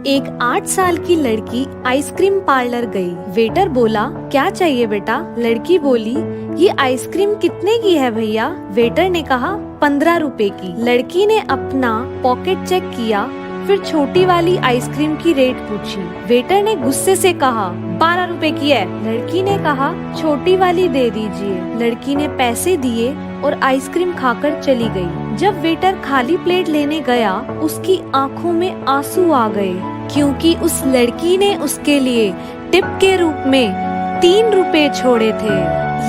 एक 8 साल की लड़की आइसक्रीम पार्लर गई। वेटर बोला, क्या चाहिए बेटा? लड़की बोली, ये आइसक्रीम कितने की है भैया? वेटर ने कहा, 15 रुपए की। लड़की ने अपना पॉकेट चेक किया, फिर छोटी वाली आइसक्रीम की रेट पूछी। वेटर ने गुस्से से कहा, 12 रुपए की है। लड़की ने कहा, छोटी वाली दे दीजिए। लड़की ने पैसे दिए और आइसक्रीम खाकर चली गई। जब वेटर खाली प्लेट लेने गया, उसकी आंखों में आंसू आ गए, क्योंकि उस लड़की ने उसके लिए टिप के रूप में 3 रुपए छोड़े थे।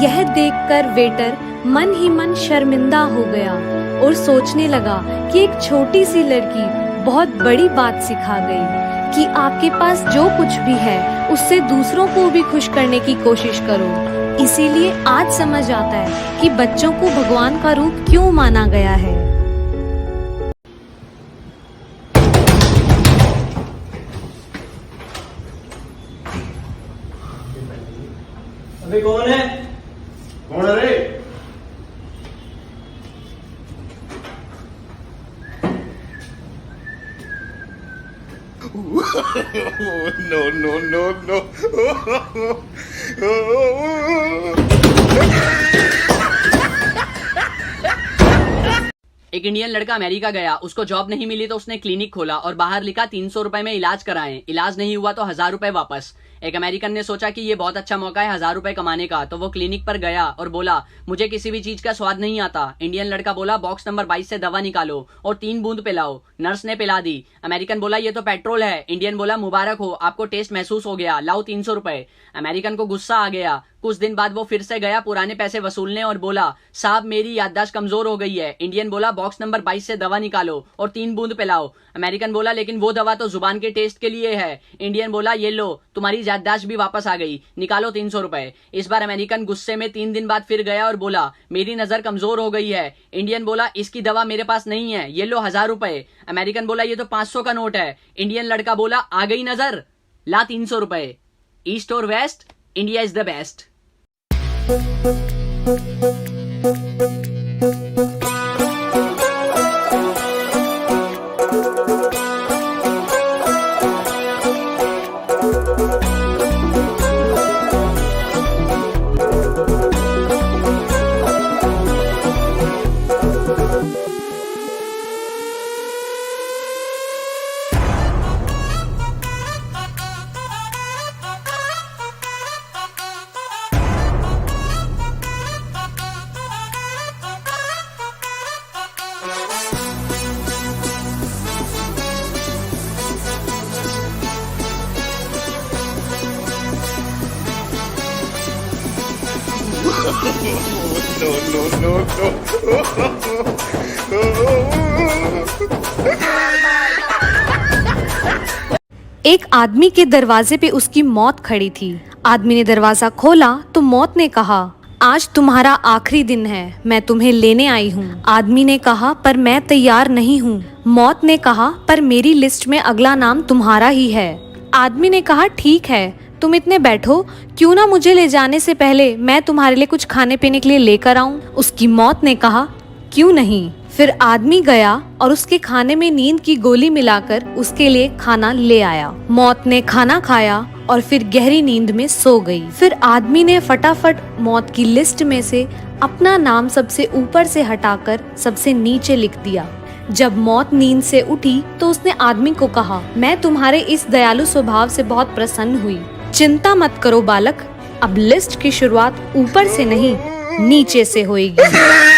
यह देखकर वेटर मन ही मन शर्मिंदा हो गया और सोचने लगा कि एक छोटी सी लड़की बहुत बड़ी बात सिखा गई कि आपके पास जो कुछ भी है उससे दूसरों को भी खुश करने की कोशिश करो। इसीलिए आज समझ आता है कि बच्चों को भगवान का रूप क्यों माना गया है। अबे कौन है? कौन है रे? No, no, no, no. एक इंडियन लड़का अमेरिका गया, उसको जॉब नहीं मिली तो उसने क्लिनिक खोला और बाहर लिखा 300 रुपए में इलाज कराएं। इलाज नहीं हुआ तो 1000 रुपए वापस। एक अमेरिकन ने सोचा कि ये बहुत अच्छा मौका है 1000 रुपए कमाने का, तो वो क्लिनिक पर गया और बोला, मुझे किसी भी चीज का स्वाद नहीं आता। इंडियन लड़का बोला, बॉक्स नंबर 22 से दवा निकालो और 3 बूंद पिलाओ। नर्स ने पिला दी। अमेरिकन बोला, ये तो पेट्रोल है। इंडियन बोला, मुबारक हो, आपको टेस्ट महसूस हो गया, लाओ 300 रुपए। अमेरिकन को गुस्सा आ गया। कुछ दिन बाद वो फिर से गया पुराने पैसे वसूलने और बोला, साहब मेरी याददाश्त कमजोर हो गई है। इंडियन बोला, बॉक्स नंबर 22 से दवा निकालो और 3 बूंद पिलाओ। अमेरिकन बोला, लेकिन वो दवा तो जुबान के टेस्ट के लिए है। इंडियन बोला, ये लो, तुम्हारी याददाश्त भी वापस आ गई, निकालो 300 रुपए। इस बार अमेरिकन गुस्से में 3 दिन बाद फिर गया और बोला, मेरी नजर कमजोर हो गई है। इंडियन बोला, इसकी दवा मेरे पास नहीं है, ये लो 1000 रुपए। अमेरिकन बोला, ये तो 500 का नोट है। इंडियन लड़का बोला, आ गई नजर, ला 300 रुपए। ईस्ट और west, India is the best. No, no, no, no. एक आदमी के दरवाजे पे उसकी मौत खड़ी थी। आदमी ने दरवाजा खोला तो मौत ने कहा, आज तुम्हारा आखिरी दिन है, मैं तुम्हें लेने आई हूँ। आदमी ने कहा, पर मैं तैयार नहीं हूँ। मौत ने कहा, पर मेरी लिस्ट में अगला नाम तुम्हारा ही है। आदमी ने कहा, ठीक है, तुम इतने बैठो, क्यों ना मुझे ले जाने से पहले मैं तुम्हारे लिए कुछ खाने पीने के लिए लेकर आऊं? उसकी मौत ने कहा, क्यों नहीं। फिर आदमी गया और उसके खाने में नींद की गोली मिलाकर उसके लिए खाना ले आया। मौत ने खाना खाया और फिर गहरी नींद में सो गई। फिर आदमी ने फटाफट मौत की लिस्ट में से अपना नाम सबसे ऊपर से हटाकर सबसे नीचे लिख दिया। जब मौत नींद से उठी तो उसने आदमी को कहा, मैं तुम्हारे इस दयालु स्वभाव से बहुत प्रसन्न हुई। चिंता मत करो बालक, अब लिस्ट की शुरुआत ऊपर से नहीं नीचे से होएगी।